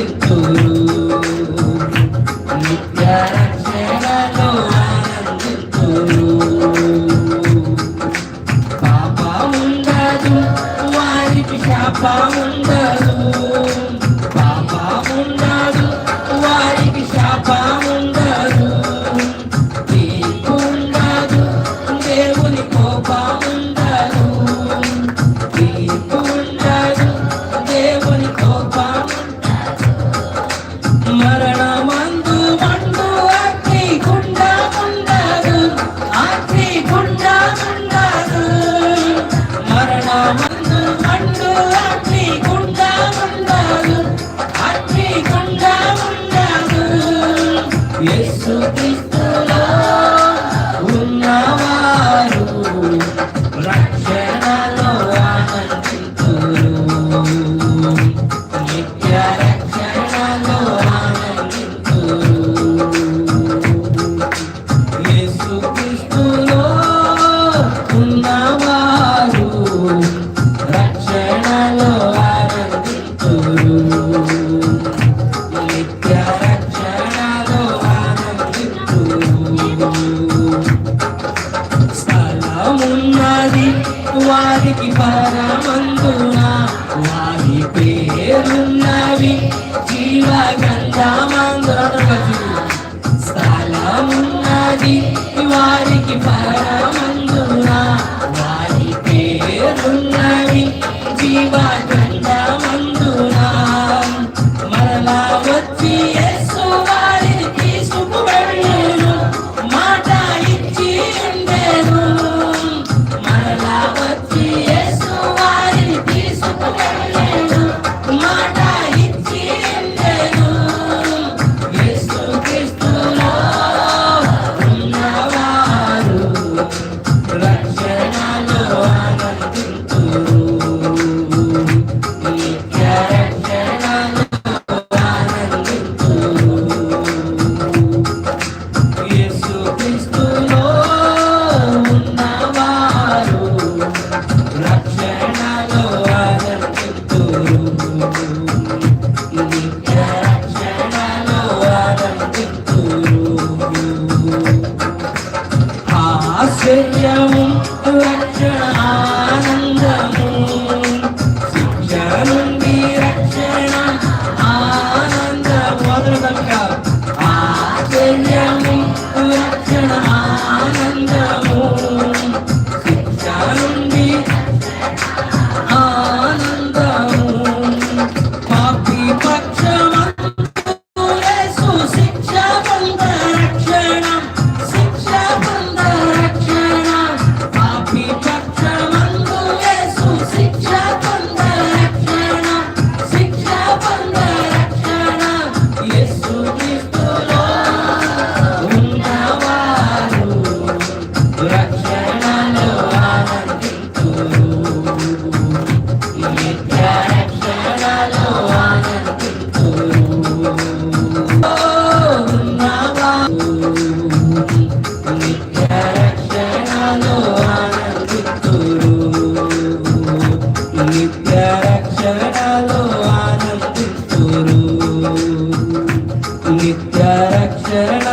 ఆనందింతురు, నిత్య రక్షణలో ఆనందింతురు. పాపముండదు వారికి, శాపముండదు, పాపముండదు వారికి, శాపముండదు, తీర్పు ఉండదు, దేవుని కోపముండదు, తీర్పు ఉండదు, దేవుని కోపముండదు. మరణమందు మండు అగ్ని గుండ ఉండదు, అగ్ని గుండ ఉండదు. మరణమందు మండు అగ్ని గుండ ఉండదు, అగ్ని గుండ ఉండదు. యేసుక్రీస్తులో ఉన్నవారు రక్షణలో ఆనందింతురు, నిత్య రక్షణలో ఆనందింతురు. యేసుక్రీస్తులో ఉన్నవారు రక్షణలో ఆనందింతురు, నిత్య రక్షణలో ఆనందింతురు. స్థలమున్నది వారికి పరమందున, వారి పేరున్నవి జీవ గ్రంథమందున. స్థలమున్నది వారికి పరమందున, వారి పేరున్నవి జీవ గ్రంథమందున. మరలా వచ్చి యేసు వారిని తీసుకువెళ్ళును, మాట ఇచ్చి ఉండెను. మరలా వచ్చి యేసు వారిని తీసుకువెళ్ళును, మాట ఇచ్చి ఉండెను. యేసుక్రీస్తులో ఉన్నవారు రక్షణలో ఆనందింతురు, నిత్య రక్షణలో ఆనందింతురు. యేసుక్రీస్తులో ఉన్నవారు రక్షణలో ఆనందింతురు, నిత్య రక్షణలో ఆనందింతురు. ఆశ్చర్యము రక్షణ ఆనందము, శిక్ష నుండి రక్షణ ఆనందము. మొదలుగా ఆశ్చర్యము రక్షణ ఆనందము, శిక్ష నుండి ఆనందము. పాపి పక్షమందు యేసు శిక్ష పొంద రక్షణ, శిక్ష పొంద రక్షణ. పాపి పక్షమందు యేసు శిక్ష పొంద రక్షణ, శిక్ష పొంద రక్షణ. యేసుక్రీస్తులో ఉన్నవారు రక్షణలో ఆనందింతురు, నిత్య రక్షణలో ఆనందింతురు. ఉన్నవారు నిత్య రక్షణలో ఆనందింతురు, నిత్య రక్షణలో ఆనందింతురు, నిత్య రక్షణ.